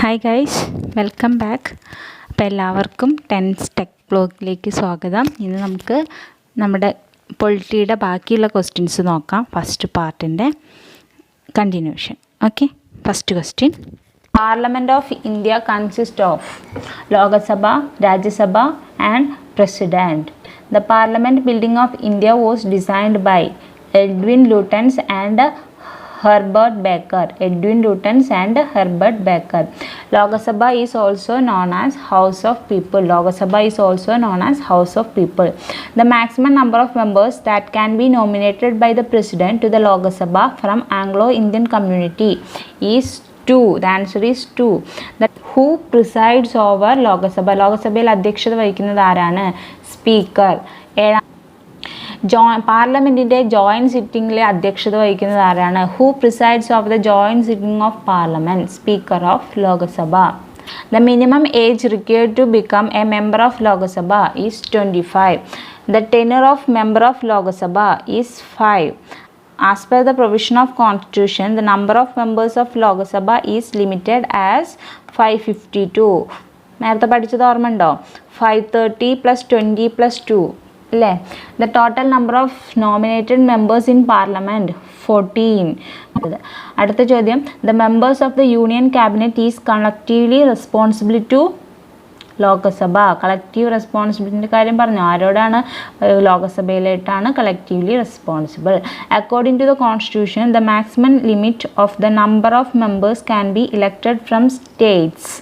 Hi guys, welcome back. അപ്പോൾ എല്ലാവർക്കും tense tech ബ്ലോഗിലേക്ക് സ്വാഗതം. ഇന്ന് നമുക്ക് നമ്മുടെ പൊളിറ്റിയുടെ ബാക്കിയുള്ള ക്വസ്റ്റ്യൻസ് നോക്കാം. ഫസ്റ്റ് പാർട്ടിൻ്റെ continuation. Okay, first question. Parliament of India consist of Lok Sabha, Rajya Sabha and president. The parliament building of India was designed by Edwin Lutyens and Herbert Baker. Edwin Lutyens and Herbert Baker. Lok Sabha is also known as House of People. Lok Sabha is also known as House of People. The maximum number of members that can be nominated by the President to the Lok Sabha from Anglo-Indian community is 2. The answer is 2. That who presides over Lok Sabha? Lok Sabhയിൽ അധ്യക്ഷത വഹിക്കുന്നത് ആരാണ്? Speaker. പാർലമെൻറ്റിൻ്റെ joint സിറ്റിങ്ങിലെ അധ്യക്ഷത വഹിക്കുന്നത് ആരാണ്? Who presides of the joint sitting of parliament? Speaker of Lok Sabha. The minimum age required to become a member of Lok Sabha is 25. The tenure of member of Lok Sabha is 5. As per the provision of Constitution, the number of members of Lok Sabha is limited as 552. നേരത്തെ പഠിച്ചത് ഓർമ്മയുണ്ടോ? 530 + 20 + 2 അല്ലേ? The total number of nominated members in parliament 14. അടുത്ത ചോദ്യം. The members of the union cabinet is collectively responsible to Lok Sabha. Collective റെസ്പോൺസിബിലിറ്റിൻ്റെ കാര്യം പറഞ്ഞു. ആരോടാണ്? ലോകസഭയിലായിട്ടാണ് collectively responsible. According to the constitution, the maximum limit of the number of members can be elected from states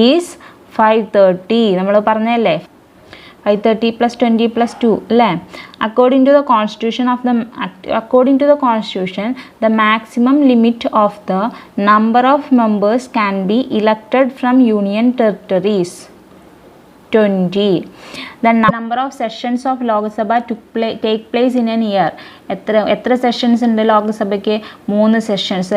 is 530. നമ്മൾ പറഞ്ഞല്ലേ, 530 + 20 + 2 അല്ലേ? According to the Constitution, the maximum limit of the number of members can be elected from union territories 20. The number of sessions of Lok Sabha take place in an year. എത്ര sessions ഉണ്ട് ലോകസഭയ്ക്ക്? 3 sessions.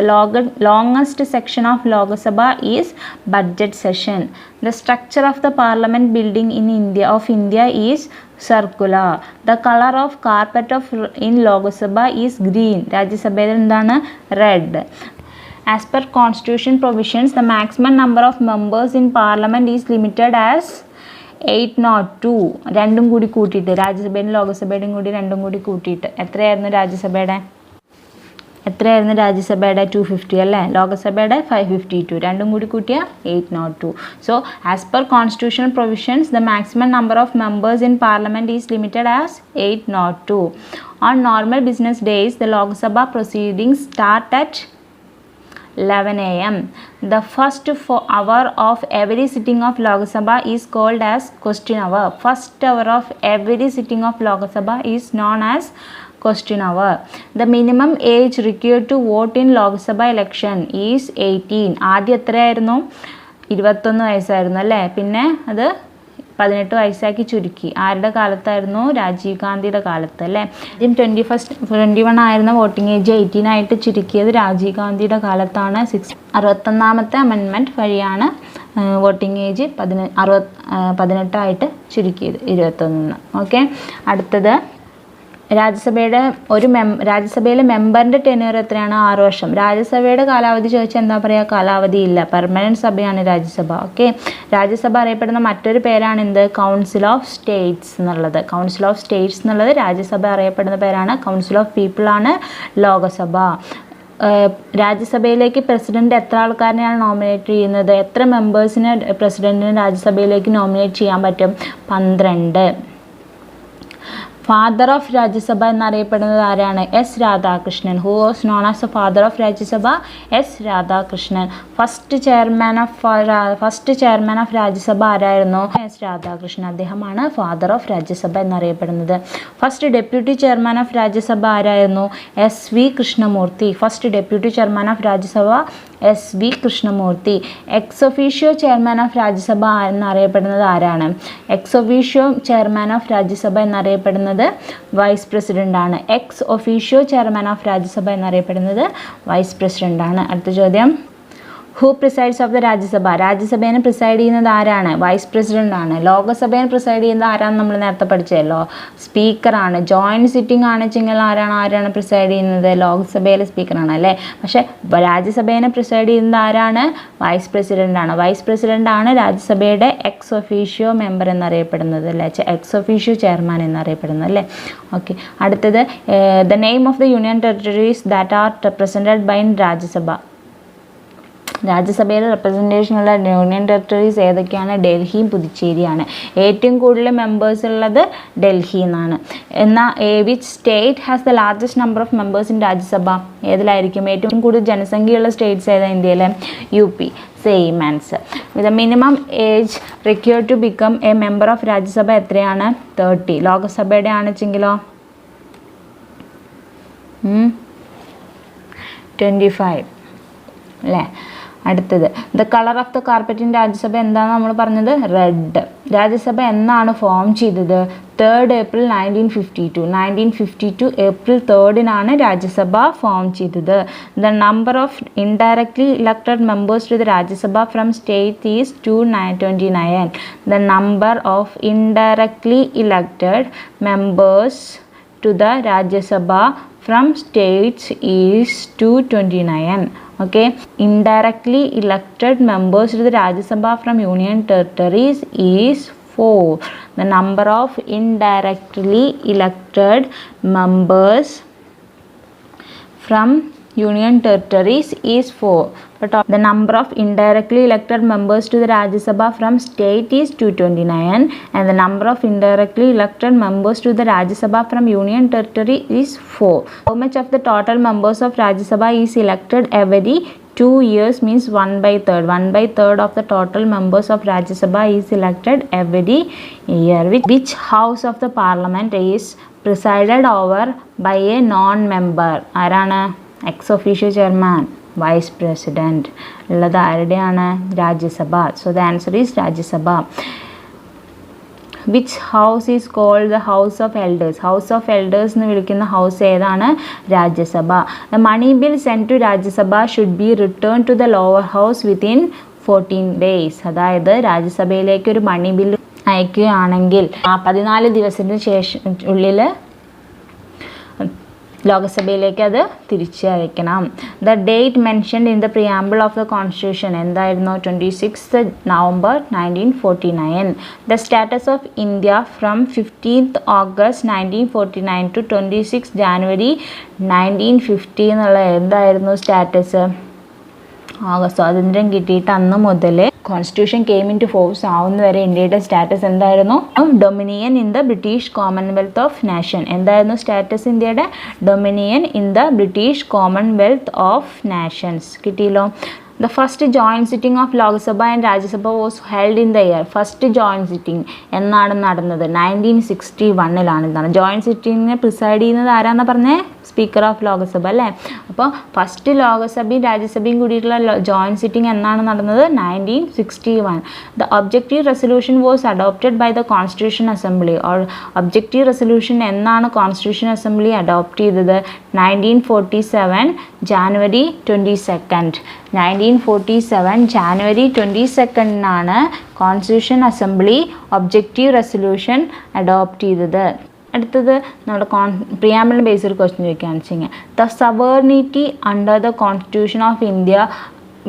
Longest section of Lok Sabha is budget session. The structure of the parliament building of India is circular. The colour of carpet in Lok Sabha is green. രാജ്യസഭയിൽ എന്താണ്? Red. As per Constitution provisions, the maximum number of members in Parliament is limited as 802. രണ്ടും കൂടി കൂട്ടിയിട്ട്, രാജ്യസഭയും ലോകസഭയുടെയും കൂടി രണ്ടും കൂടി കൂട്ടിയിട്ട് എത്രയായിരുന്നു രാജ്യസഭയുടെ? 250 അല്ലേ? ലോകസഭയുടെ 552. രണ്ടും കൂടി കൂട്ടിയ 802. So as per constitutional provisions, the maximum number of members in parliament is limited as 802. On normal business days, the Lok Sabha proceedings start at 11 a.m. The first hour of every sitting of Lok Sabha is called as question hour. First hour of every sitting of Lok Sabha is known as question hour. The minimum age required to vote in Lok Sabha election is 18. ആദ്യം എത്രയായിരുന്നു? 21 വയസ്സായിരുന്നു അല്ലേ? പിന്നെ അത് 18 വയസ്സാക്കി ചുരുക്കി. ആരുടെ കാലത്തായിരുന്നു? രാജീവ് ഗാന്ധിയുടെ കാലത്ത് അല്ലേ? ആദ്യം 21 ആയിരുന്ന വോട്ടിംഗ് ഏജ് 18 ആയിട്ട് ചുരുക്കിയത് രാജീവ് ഗാന്ധിയുടെ കാലത്താണ്. 61ാമത്തെ അമെൻമെൻറ്റ് വഴിയാണ് വോട്ടിംഗ് ഏജ് 18 ആയിട്ട് ചുരുക്കിയത് 21. ഓക്കെ, അടുത്തത് രാജ്യസഭയിലെ മെമ്പറിൻ്റെ ടെന്യൂർ എത്രയാണ്? 6 വർഷം. രാജ്യസഭയുടെ കാലാവധി ചോദിച്ചാൽ എന്താ പറയുക? കാലാവധി ഇല്ല. പെർമനൻറ്റ് സഭയാണ് രാജ്യസഭ. ഓക്കെ, രാജ്യസഭ അറിയപ്പെടുന്ന മറ്റൊരു പേരാണ് എന്ത്? കൗൺസിൽ ഓഫ് സ്റ്റേറ്റ്സ് എന്നുള്ളത്. കൗൺസിൽ ഓഫ് സ്റ്റേറ്റ്സ് എന്നുള്ളത് രാജ്യസഭ അറിയപ്പെടുന്ന പേരാണ്. കൗൺസിൽ ഓഫ് പീപ്പിളാണ് ലോകസഭ. രാജ്യസഭയിലേക്ക് പ്രസിഡന്റ് എത്ര ആൾക്കാരെയാണ് നോമിനേറ്റ് ചെയ്യുന്നത്? എത്ര മെമ്പേഴ്സിനെ പ്രസിഡന്റിന് രാജ്യസഭയിലേക്ക് നോമിനേറ്റ് ചെയ്യാൻ പറ്റും? 12. ഫാദർ ഓഫ് രാജ്യസഭ എന്നറിയപ്പെടുന്നത് ആരാണ്? S Radhakrishnan. Who was known as a father of Rajya Sabha? S Radhakrishnan. First chairman of Rajya Sabha ആരായിരുന്നു? എസ് രാധാകൃഷ്ണൻ. അദ്ദേഹമാണ് ഫാദർ ഓഫ് രാജ്യസഭ എന്നറിയപ്പെടുന്നത്. First deputy chairman of Rajya Sabha ആരായിരുന്നു? S V Krishnamurthy. First deputy chairman of Rajya Sabha S V Krishnamurthy. Ex officio chairman of Rajya Sabha എന്നറിയപ്പെടുന്നത് ആരാണ്? Ex officio chairman of Rajya Sabha എന്നറിയപ്പെടുന്നത് vice president ആണ്. Ex officio chairman of Rajya Sabha എന്നറിയപ്പെടുന്നത് vice president ആണ്. അടുത്ത ചോദ്യം. Who presides of the Rajya Sabha? രാജ്യസഭേനെ പ്രിസൈഡ് ചെയ്യുന്നത് ആരാണ്? വൈസ് പ്രസിഡൻ്റ് ആണ്. ലോകസഭേനെ പ്രിസൈഡ് ചെയ്യുന്നത് ആരാണെന്ന് നമ്മൾ നേരത്തെ പഠിച്ചല്ലോ, സ്പീക്കറാണ്. ജോയിൻറ്റ് സിറ്റിംഗ് ആണെച്ചെങ്കിൽ ആരാണ് പ്രിസൈഡ് ചെയ്യുന്നത്? ലോകസഭയിലെ സ്പീക്കറാണ് അല്ലേ. പക്ഷേ രാജ്യസഭേനെ പ്രിസൈഡ് ചെയ്യുന്നത് ആരാണ്? വൈസ് പ്രസിഡൻ്റ് ആണ്. വൈസ് പ്രസിഡൻ്റ് ആണ് രാജ്യസഭയുടെ എക്സ് ഒഫീഷ്യോ മെമ്പർ എന്നറിയപ്പെടുന്നത് അല്ലേ, എക്സ് ഒഫീഷ്യോ ചെയർമാൻ എന്നറിയപ്പെടുന്നത് അല്ലേ. ഓക്കെ, അടുത്തത് the name of the union territories that are represented by Rajya Sabha. രാജ്യസഭയിൽ റെപ്രസെൻറ്റേഷനുള്ള യൂണിയൻ ടെറിട്ടറീസ് ഏതൊക്കെയാണ്? ഡൽഹിയും പുതുച്ചേരിയാണ്. ഏറ്റവും കൂടുതൽ മെമ്പേഴ്സ് ഉള്ളത് ഡൽഹി എന്നാണ്. എന്നാൽ which state has the largest number of members in Rajya Sabha? ഏതിലായിരിക്കും ഏറ്റവും കൂടുതൽ ജനസംഖ്യയുള്ള സ്റ്റേറ്റ്സ് ഏതാ ഇന്ത്യയിലെ? U P. Same answer. The minimum age required to become a member of Rajya Sabha എത്രയാണ്? 30. ലോകസഭയുടെ ആണെച്ചെങ്കിലോ 25 അല്ലേ. അടുത്തത് the colour of the carpet in Rajya Sabha എന്താണ് നമ്മൾ പറഞ്ഞത്? റെഡ്. രാജ്യസഭ എന്നാണ് ഫോം ചെയ്തത്? 3rd April 1952. 1952 April 3rd Rajya Sabha form ചെയ്തത്. The number of indirectly elected members to the Rajya Sabha from state is 229. The number of indirectly elected members to the Rajya Sabha from states is 229. Okay, indirectly elected members to the Rajya Sabha from union territories is 4. The number of indirectly elected members from union territories is 4. But the number of indirectly elected members to the Rajya Sabha from state is 229 and the number of indirectly elected members to the Rajya Sabha from union territory is 4. How much of the total members of Rajya Sabha is elected every 2 years? Means 1/3. 1/3 of the total members of Rajya Sabha is elected every year. Which house of the parliament is presided over by a non-member? ആരാണ്? Ex officio chairman, vice president. ഉള്ളത് ആരുടെയാണ്? Rajya Sabha. So the answer is Rajya Sabha. Which house is called the house of elders? House of elders എന്ന് വിളിക്കുന്ന house ഏതാണ്? Rajya Sabha. The money bill send to Rajya Sabha should be return to the lower house within 14 days. അതായത് രാജ്യസഭയിലേക്ക് ഒരു money bill അയക്കുകയാണെങ്കിൽ 14 ദിവസത്തിന് ഉള്ളിൽ ലോകസഭയിലേക്ക് അത് തിരിച്ച് അയക്കണം. The date mentioned in the preamble of the constitution എന്തായിരുന്നു? 26 November 1949. The status of India from 15th August 1949 to 26 January 1950 എന്നുള്ള എന്തായിരുന്നു സ്റ്റാറ്റസ്? സ്വാതന്ത്ര്യം കിട്ടിയിട്ട് അന്ന് മുതൽ constitution came into force ആവുന്നവരെ ഇന്ത്യയുടെ സ്റ്റാറ്റസ് എന്തായിരുന്നു? Dominion in the British commonwealth of nation. എന്തായിരുന്നു സ്റ്റാറ്റസ് ഇന്ത്യയുടെ? Dominion in the British commonwealth of nations. കിട്ടിയല്ലോ. The first joint sitting of Lok Sabha and Rajya Sabha was held in the year. First joint sitting എന്നാണ് നടന്നത്? 1961 joint സിറ്റിങ്ങിനെ പ്രിസൈഡ് ചെയ്യുന്നത് ആരാന്ന് പറഞ്ഞേ? Speaker of Lok Sabha അല്ലേ. അപ്പോൾ ഫസ്റ്റ് ലോകസഭയും രാജ്യസഭയും കൂടിയിട്ടുള്ള ജോയിൻറ്റ് സിറ്റിംഗ് എന്നാണ് നടന്നത്? 1961. The objective resolution was adopted by the constitution assembly. Objective resolution എന്നാണ് കോൺസ്റ്റിറ്റ്യൂഷൻ അസംബ്ലി അഡോപ്റ്റ് ചെയ്തത്? 1947 January 22. 1947 January 22 constitution assembly objective resolution adopt ചെയ്തത്. അടുത്തത് നമ്മുടെ പ്രിയാമ്പിളിന് ബേസ് ഒരു ക്വസ്റ്റ്യൻ ചോദിക്കുകയാണെന്ന് വെച്ച് കഴിഞ്ഞാൽ the sovereignty under the constitution of India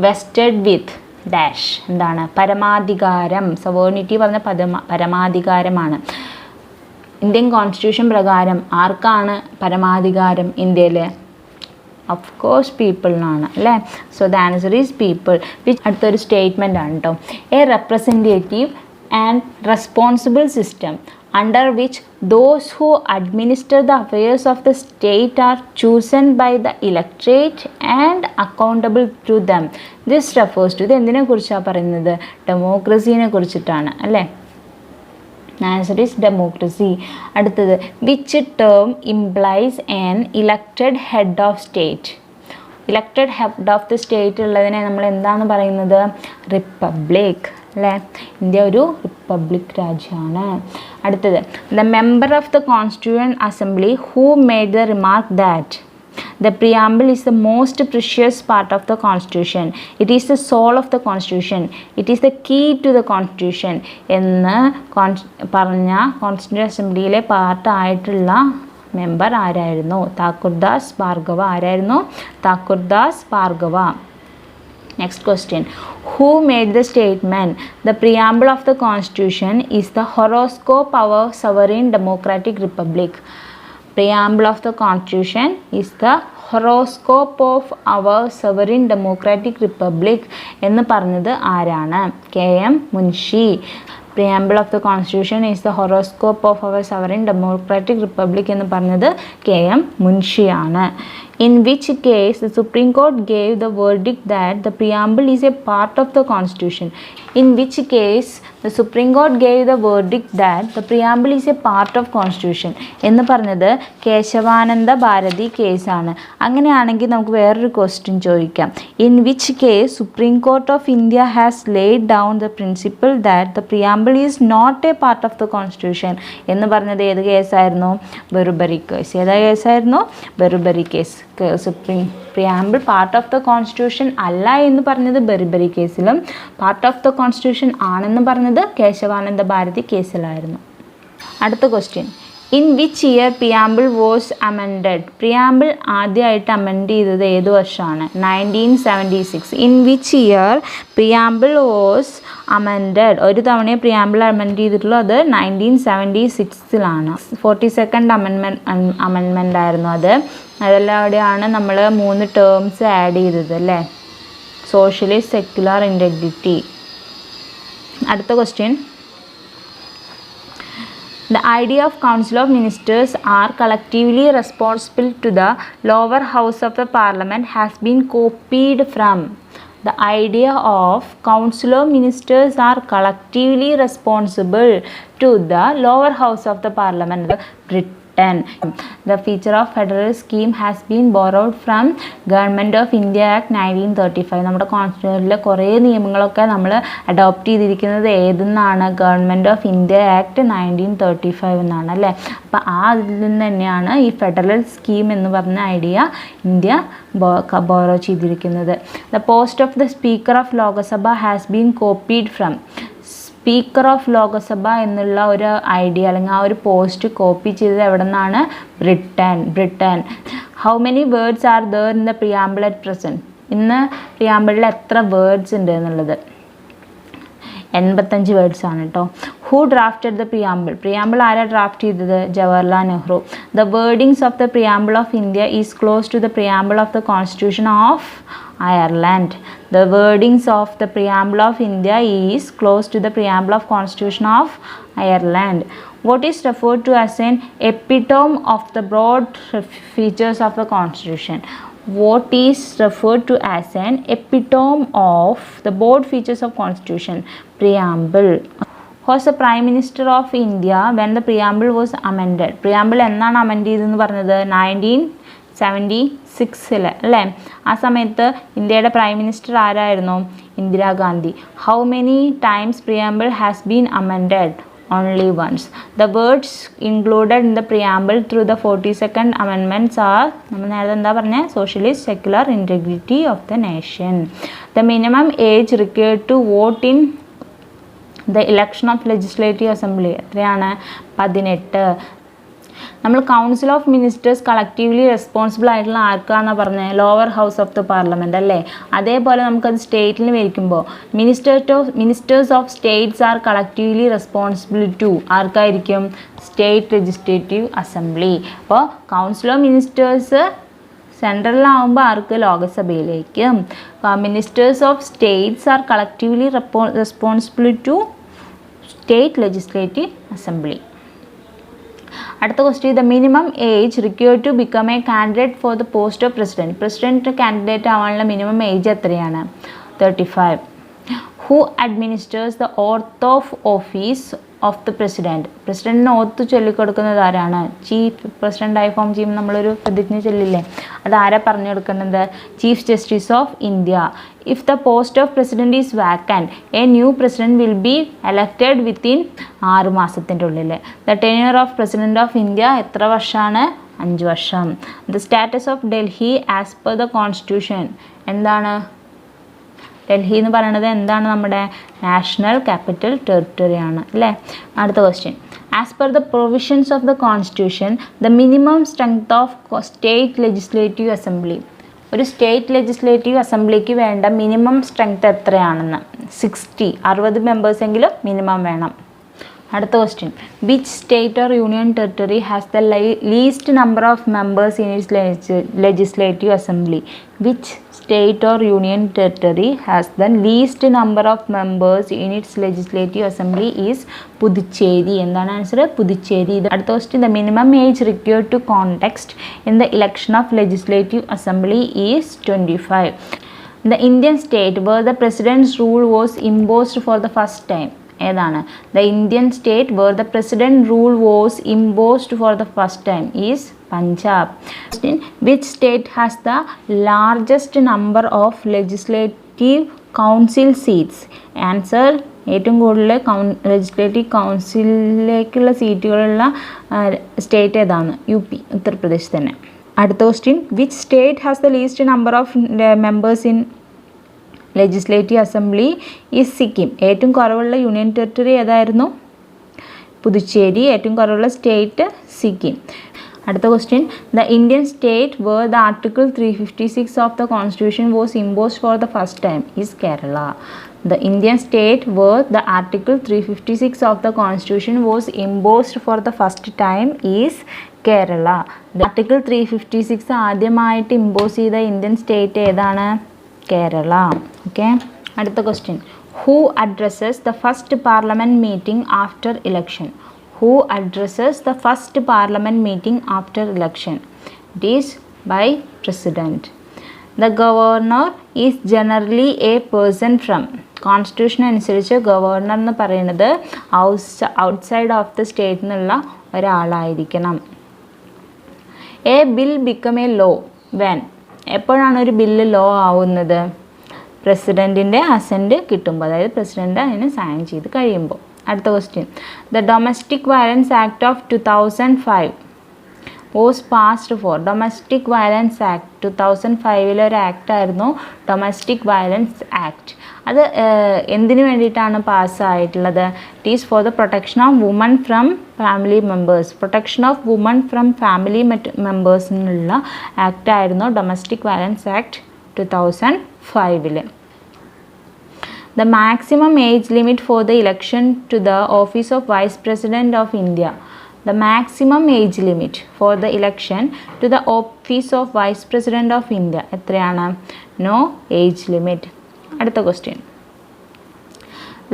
vested with dash. എന്താണ്? പരമാധികാരം. സവേർണിറ്റി പറഞ്ഞ പരമാധികാരമാണ്. ഇന്ത്യൻ കോൺസ്റ്റിറ്റ്യൂഷൻ പ്രകാരം ആർക്കാണ് പരമാധികാരം ഇന്ത്യയിൽ? ഓഫ് കോഴ്സ് പീപ്പിളിനാണ് അല്ലേ. So the answer is people. അടുത്തൊരു സ്റ്റേറ്റ്മെൻ്റ് ആണ് കേട്ടോ. A representative and responsible system under which those who administer the affairs of the state are chosen by the electorate and accountable to them. This refers to ഇത് എന്തിനെ കുറിച്ചാണ് പറയുന്നത്? ഡെമോക്രസീനെ കുറിച്ചിട്ടാണ് അല്ലേ. Answer is democracy. അടുത്തത് which term implies an elected head of state? Elected head of the state ഉള്ളതിനെ നമ്മൾ എന്താണ് പറയുന്നത്? റിപ്പബ്ലിക് അല്ലേ. ഇന്ത്യ ഒരു റിപ്പബ്ലിക് രാജ്യമാണ്. അടുത്തത് the member of the constituent assembly who made the remark that. The preamble is the most precious part of the constitution. It is the soul of the constitution. It is the key to the constitution. എന്ന് പറഞ്ഞ constituent അസംബ്ലിയിലെ പാർട്ടായിട്ടുള്ള member ആരായിരുന്നു? താക്കൂർദാസ് ഭാർഗവ. ആരായിരുന്നു? Thakurdas Bhargava. Next question. Who made the statement, the preamble of the constitution is the horoscope of our sovereign democratic republic? Preamble of the constitution is the horoscope of our sovereign democratic republic എന്ന് പറഞ്ഞത് ആരാണ്? KM Munshi. Preamble of the constitution is the horoscope of our sovereign democratic republic എന്ന് പറഞ്ഞത് KM മുൻഷിയാണ്. In which case the Supreme Court gave the verdict that the preamble is a part of the constitution? In which case the Supreme Court gave the verdict that the preamble is a part of constitution എന്ന് പറഞ്ഞത് കേശവാനന്ദ ഭാരതി കേസാണ്. അങ്ങനെയാണെങ്കിൽ നമുക്ക് വേറൊരു question ചോദിക്കാം. In which case Supreme Court of India has laid down the principle that the preamble is not a part of the constitution എന്ന് പറഞ്ഞത് ഏത് കേസായിരുന്നു? ബെർബറി കേസ്. ഏതാ കേസായിരുന്നു? Berubari case. Supreme preamble part of the constitution അല്ല എന്ന് പറഞ്ഞത് ബെർബറി കേസിലും പാർട്ട് ഓഫ് ദ കോൺസ്റ്റിറ്റ്യൂഷൻ ആണെന്ന് പറഞ്ഞത് കേശവാനന്ദ ഭാരതി കേസിലായിരുന്നു. അടുത്ത question. In which year preamble was amended? Preamble ആദ്യമായിട്ട് അമെൻഡ് ചെയ്തത് ഏത് വർഷമാണ്? 1976. In which year preamble was amended? ഒരു തവണയെ പ്രിയാമ്പിൾ അമെൻഡ് ചെയ്തിട്ടുള്ളൂ. അത് 1976 42nd അമെൻമെൻ്റ് ആയിരുന്നു അത്. അതെല്ലാം അവിടെയാണ് നമ്മൾ 3 ടേംസ് ആഡ് ചെയ്തത് അല്ലേ? Socialist, secular, integrity. അടുത്ത question. The idea of Council of Ministers are collectively responsible to the lower house of the Parliament has been copied from. The idea of Council of Ministers are collectively responsible to the lower house of the Parliament, Britain. The feature of federal scheme has been borrowed from Government of India Act 1935. നമ്മുടെ കോൺസ്റ്റിറ്റ്യൂഷനിലെ കുറേ നിയമങ്ങളൊക്കെ നമ്മൾ adopt ചെയ്തിരിക്കുന്നത് ഏതെന്നാണ്? Government of India act 1935 എന്നാണ് അല്ലേ? അപ്പോൾ അതിൽ നിന്ന് തന്നെയാണ് ഈ ഫെഡറൽ സ്കീം എന്ന് പറഞ്ഞ ഐഡിയ ഇന്ത്യ ബോറോ ചെയ്തിരിക്കുന്നത്. The post of the speaker of Lok Sabha has been copied from. Speaker of Lok Sabha എന്നുള്ള ഒരു ഐഡിയ അല്ലെങ്കിൽ ആ ഒരു പോസ്റ്റ് കോപ്പി ചെയ്തത് എവിടെ നിന്നാണ്? Britain. How many words are there in the preamble at present? ഇന്ന് പ്രിയാമ്പിളിൽ എത്ര വേർഡ്സ് ഉണ്ട് എന്നുള്ളത്? 85 വേർഡ്സ് ആണ് കേട്ടോ. ഹൂ ഡ്രാഫ്റ്റഡ് ദ പ്രിയാമ്പിൾ ആരാ ഡ്രാഫ്റ്റ് ചെയ്തത്? Jawaharlal Nehru. The wordings of the preamble of India is close to the preamble of the constitution of Ireland. The wordings of the preamble of India is close to the preamble of Constitution of Ireland. What is referred to as an epitome of the broad features of the Constitution? What is referred to as an epitome of the broad features of Constitution? Preamble. Who was the Prime Minister of India when the preamble was amended? Preamble എന്നാണ് amend ചെയ്തെന്ന് പറഞ്ഞത്? 1976 അല്ലേ? ആ സമയത്ത് ഇന്ത്യയുടെ prime minister ആരായിരുന്നു? Indira Gandhi. How many times preamble has been amended? Only once. The words included in the preamble through the 42nd amendments are നമ്മൾ നേരത്തെ എന്താ പറഞ്ഞത്? Socialist, secular, integrity of the nation. The minimum age required to vote in the election of legislative assembly എത്രയാണ്? 18. നമ്മൾ council of ministers collectively responsible ആയിട്ടുള്ള ആർക്കാണെന്ന് പറഞ്ഞത്? Lower house of the parliament അല്ലേ? അതേപോലെ നമുക്കത് സ്റ്റേറ്റിൽ വയ്ക്കുമ്പോൾ ministers of states are collectively responsible to ആർക്കായിരിക്കും? State legislative assembly. അപ്പോൾ കൗൺസിൽ ഓഫ് മിനിസ്റ്റേഴ്സ് സെൻട്രലിലാവുമ്പോൾ ആർക്ക്? ലോകസഭയിലേക്കും. Ministers of states are collectively responsible to state legislative assembly. അടുത്ത question. The minimum age required to become a candidate for the post of president candidate ആവാനുള്ള minimum age എത്രയാണ്? 35. Who administers the oath of office of the പ്രസിഡൻറ്റിന് oath ചൊല്ലിക്കൊടുക്കുന്നത് ആരാണ്? Chief പ്രസിഡൻ്റായി form ചെയ്യുമ്പോൾ നമ്മളൊരു പ്രതിജ്ഞ ചൊല്ലില്ലേ? അതാരാ പറഞ്ഞു കൊടുക്കുന്നത്? Chief justice of India. If the post of president is vacant A new president will be elected within 6 മാസത്തിൻ്റെ ഉള്ളിൽ. The tenure of president of India എത്ര വർഷമാണ്? 5 വർഷം. The status of Delhi as per the constitution എന്താണ്? ഡൽഹി എന്ന് പറയുന്നത് എന്താണ്? നമ്മുടെ നാഷണൽ ക്യാപിറ്റൽ ടെറിട്ടറി ആണ് അല്ലേ? അടുത്ത question. As per the provisions of the constitution the minimum strength of state legislative assembly. ഒരു സ്റ്റേറ്റ് ലെജിസ്ലേറ്റീവ് അസംബ്ലിക്ക് വേണ്ട മിനിമം സ്ട്രെങ്ത് എത്രയാണെന്ന്? 60 മെമ്പേഴ്സെങ്കിലും മിനിമം വേണം. അടുത്ത question. Which state or union territory has the least number of members in its legislative assembly? Which state or union territory has the least number of members in its legislative assembly is Puducherry. എന്താണ് answer? Puducherry. അടുത്ത question. The minimum age required to contest in the election of legislative assembly is 25. The Indian state where the president's rule was imposed for the first time ഏതാണ്? The Indian state where the president rule was imposed for the first time is Punjab. Which state has the largest number of legislative council seats? Answer. ഏറ്റവും കൂടുതൽ legislative കൗൺസിലിലേക്കുള്ള സീറ്റുകളുള്ള state ഏതാണ്? UP, Uttar Pradesh തന്നെ. അടുത്ത question. Which state has the least number of members in legislative assembly is Sikkim. ഏറ്റവും കുറവുള്ള union territory ഏതായിരുന്നു? പുതുച്ചേരി. ഏറ്റവും കുറവുള്ള സ്റ്റേറ്റ് സിക്കിം. അടുത്ത question. The Indian state where the article 356 of the constitution was imposed for the first time is Kerala. The Indian state where the Article 356 of the Constitution was imposed for the first time is Kerala. The Article 356 ആദ്യമായിട്ട് impose ചെയ്ത Indian state ഏതാണ്? Kerala. Okay. അടുത്ത question. Who addresses the first parliament meeting after election? Who addresses the first parliament meeting after election? It is by president. The governor is generally a person from. Constitution അനുസരിച്ച് governor എന്ന് പറയുന്നത് outside of the state എന്നുള്ള ഒരാളായിരിക്കണം. A bill become a law when. എപ്പോഴാണ് ഒരു bill law ആവുന്നത്? പ്രസിഡൻറ്റിൻ്റെ assent കിട്ടുമ്പോൾ, അതായത് പ്രസിഡൻ്റ് അതിന് സൈൻ ചെയ്ത് കഴിയുമ്പോൾ. അടുത്ത question. The domestic violence act of 2005 was passed for. Domestic violence act 2005 ഒരു ആക്ട് ആയിരുന്നു ഡൊമസ്റ്റിക് വയലൻസ് ആക്ട്. അത് എന്തിനു വേണ്ടിയിട്ടാണ് പാസ്സായിട്ടുള്ളത്? It is for the protection of woman from family members. Protection of woman from family മെമ്പേഴ്സിനുള്ള act ആയിരുന്നു domestic violence act 2005. The maximum age limit for the election to the office of Vice President of India. The maximum age limit for the election to the office of Vice President of India എത്രയാണ്? No age limit. അടുത്ത question.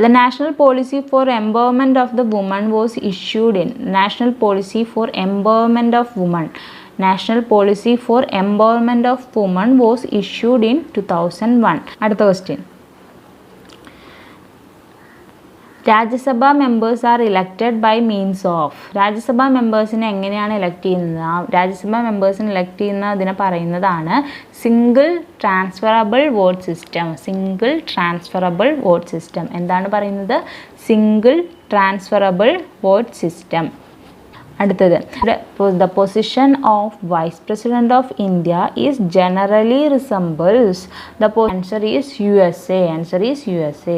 The National Policy for Empowerment of the Woman was issued in. National Policy for Empowerment of Women. National Policy for Empowerment of Women was issued in 2001. അടുത്ത question. Rajya Sabha members are elected by means of. Rajya Sabha മെമ്പേഴ്സിനെ എങ്ങനെയാണ് elect ചെയ്യുന്നത്? രാജ്യസഭാ മെമ്പേഴ്സിനെ elect ചെയ്യുന്നതിനെ പറയുന്നതാണ് single transferable vote system. Single transferable vote system. എന്താണ് പറയുന്നത്? Single transferable vote system. അടുത്തത്. The position of vice president of India is generally resembles. The answer is USA. Answer is USA.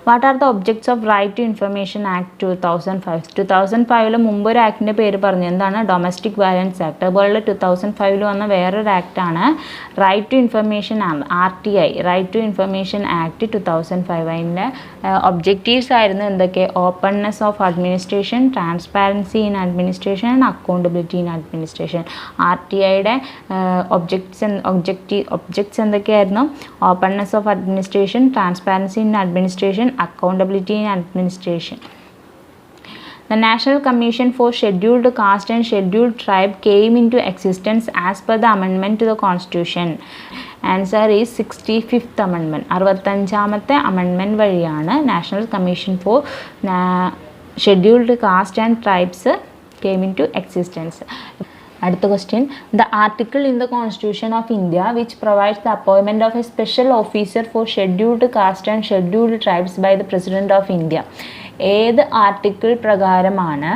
What are the objects of right to information act 2005? 2005 മുമ്പ് ഒരു ആക്ടിൻ്റെ പേര് പറഞ്ഞു. എന്താണ്? Domestic violence act. അതുപോലെ 2005 വന്ന വേറൊരു ആക്ടാണ് right to information RTI, right to information act 2005. അതിൻ്റെ ഒബ്ജക്റ്റീവ്സ് ആയിരുന്നു എന്തൊക്കെ? Openness of administration, transparency in administration and accountability in administration. RTIയുടെ ഒബ്ജക്ട്സ് എന്തൊക്കെയായിരുന്നു? Openness of administration, transparency in administration, accountability in administration. The National Commission for Scheduled Caste and Scheduled Tribe came into existence as per the amendment to the Constitution. Answer is 65th amendment. 65ാമത്തെ amendment വഴിയാണ് national commission for scheduled caste and tribes came into existence. അടുത്ത question. The article in the constitution of India which provides the appointment of a special officer for scheduled caste and scheduled tribes by the president of India. ഏത് article പ്രകാരമാണ്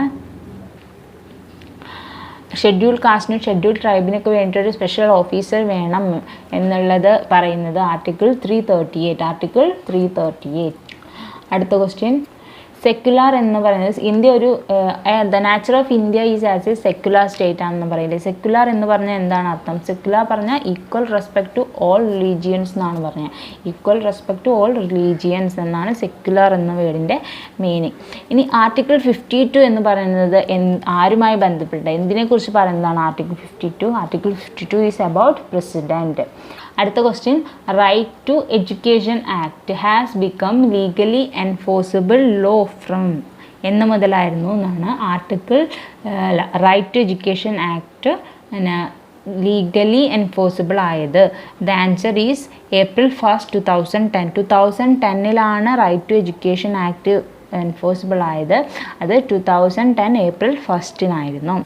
schedule കാസ്റ്റിനും schedule ട്രൈബിനൊക്കെ വേണ്ടിയിട്ടൊരു special officer വേണം എന്നുള്ളത് പറയുന്നത് article 338. അടുത്ത question, secular എന്ന് പറയുന്നത് ഇന്ത്യ ഒരു the nature of India is as a secular state ആണെന്ന് പറയുന്നത്. സെക്യുലാർ എന്ന് പറഞ്ഞാൽ എന്താണ് അർത്ഥം? സെക്യുലാർ പറഞ്ഞാൽ equal respect to all religions എന്നാണ് പറഞ്ഞത്. Equal respect to all religions എന്നാണ് സെക്യുലാർ എന്ന വേർഡിൻ്റെ മീനിങ്. ഇനി ആർട്ടിക്കിൾ 52 എന്ന് പറയുന്നത് ആരുമായി ബന്ധപ്പെട്ട എന്തിനെക്കുറിച്ച് പറയുന്നതാണ് article 52? Article 52 is about president. അടുത്ത question, right to education act has become legally enforceable law from എന്ന് മുതലായിരുന്നു എന്നാണ് article right to education act legally enforceable ആയത്. The answer is April 1, 2010. 2010 right to education act enforceable ആയത്. അത് 2010 April 1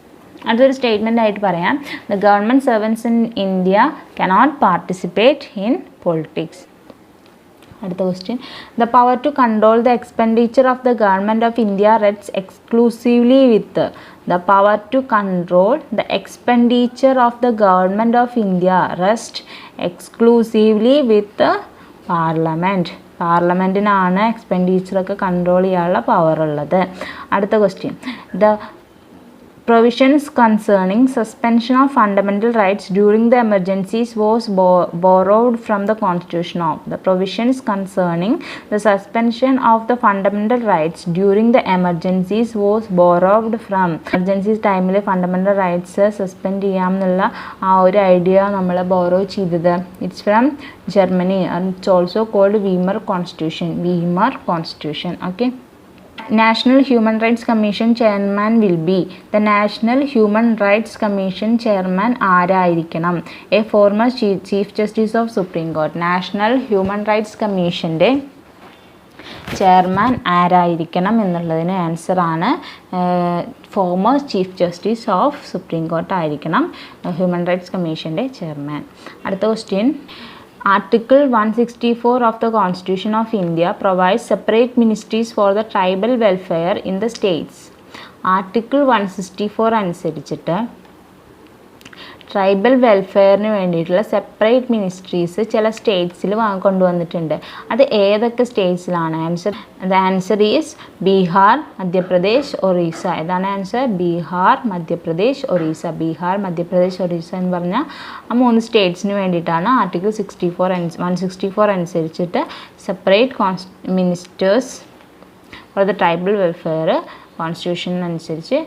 അതൊരു statement ആയിട്ട് പറയാം. The government servants in India cannot participate in politics. അടുത്ത question, the power to control the expenditure of the government of India rest exclusively with. The power to control the expenditure of the government of India rest exclusively with parliament. പാർലമെൻറ്റിനാണ് എക്സ്പെൻഡിച്ചറൊക്കെ control ചെയ്യാനുള്ള power ഉള്ളത്. അടുത്ത question, the provisions concerning suspension of fundamental rights during the emergencies was borrowed from the constitution of. The provisions concerning the suspension of the fundamental rights during the emergencies was borrowed from. emergencies ടൈമിൽ fundamental rights suspend ചെയ്യാമെന്നുള്ള ആ ഒരു idea നമ്മൾ borrow ചെയ്തത് it's from Germany. It's also called Weimar constitution. Okay. National Human Rights Commission chairman will be. The National Human Rights Commission chairman ആരായിരിക്കണം? A former Chief Justice of Supreme Court. National Human Rights Commissionൻ്റെ ചെയർമാൻ ആരായിരിക്കണം എന്നുള്ളതിന് ആൻസറാണ് former chief justice of supreme court ആയിരിക്കണം human rights കമ്മീഷൻ്റെ chairman. അടുത്ത question, Article 164 of the Constitution of India provides separate ministries for the tribal welfare in the states. Article 164 അനുസരിച്ചിട്ട് tribal വെൽഫെയറിന് വേണ്ടിയിട്ടുള്ള സെപ്പറേറ്റ് മിനിസ്ട്രീസ് ചില സ്റ്റേറ്റ്സിൽ കൊണ്ടുവന്നിട്ടുണ്ട്. അത് ഏതൊക്കെ സ്റ്റേറ്റ്സിലാണ്? The answer is Bihar, Madhya Pradesh, Orissa. ഏതാണ് ആൻസർ? ബീഹാർ, മധ്യപ്രദേശ്, ഒറീസ. ബീഹാർ, മധ്യപ്രദേശ്, ഒറീസ എന്ന് പറഞ്ഞാൽ ആ 3 സ്റ്റേറ്റ്സിന് വേണ്ടിയിട്ടാണ് ആർട്ടിക്കിൾ 164 അനുസരിച്ചിട്ട് separate ministers for the tribal welfare കോൺസ്റ്റിറ്റ്യൂഷനനുസരിച്ച്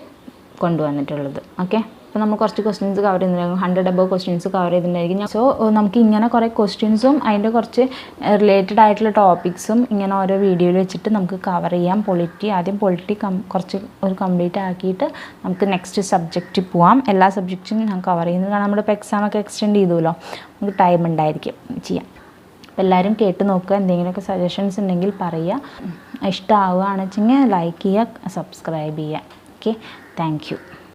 കൊണ്ടുവന്നിട്ടുള്ളത്. ഓക്കെ. അപ്പോൾ നമ്മൾ കുറച്ച് ക്വസ്റ്റ്യൻസ് കവർ ചെയ്യുന്നുണ്ടായിരിക്കും. 100 above ക്വസ്റ്റ്യൻസ് കവർ ചെയ്തിട്ടുണ്ടായിരിക്കും. സോ നമുക്ക് ഇങ്ങനെ കുറേ ക്വസ്റ്റ്യൻസും അതിൻ്റെ കുറച്ച് റിലേറ്റഡ് ആയിട്ടുള്ള ടോപ്പിക്സും ഇങ്ങനെ ഓരോ വീഡിയോയിൽ വെച്ചിട്ട് നമുക്ക് കവർ ചെയ്യാം. ആദ്യം പൊളിറ്റി കുറച്ച് ഒരു കംപ്ലീറ്റ് ആക്കിയിട്ട് നമുക്ക് നെക്സ്റ്റ് സബ്ജക്റ്റ് പോവാം. എല്ലാ സബ്ജക്റ്റും ഞാൻ കവർ ചെയ്യുന്നത് കാരണം നമ്മളിപ്പോൾ എക്സാമൊക്കെ എക്സ്റ്റെൻഡ് ചെയ്തുല്ലോ, നമുക്ക് ടൈം ഉണ്ടായിരിക്കും ചെയ്യാം. അപ്പോൾ എല്ലാവരും കേട്ട് നോക്കുക. എന്തെങ്കിലുമൊക്കെ സജഷൻസ് ഉണ്ടെങ്കിൽ പറയുക. ഇഷ്ടമാവുകയാണെന്ന് വെച്ചെങ്കിൽ ലൈക്ക് ചെയ്യുക, സബ്സ്ക്രൈബ് ചെയ്യുക. Okay, thank you.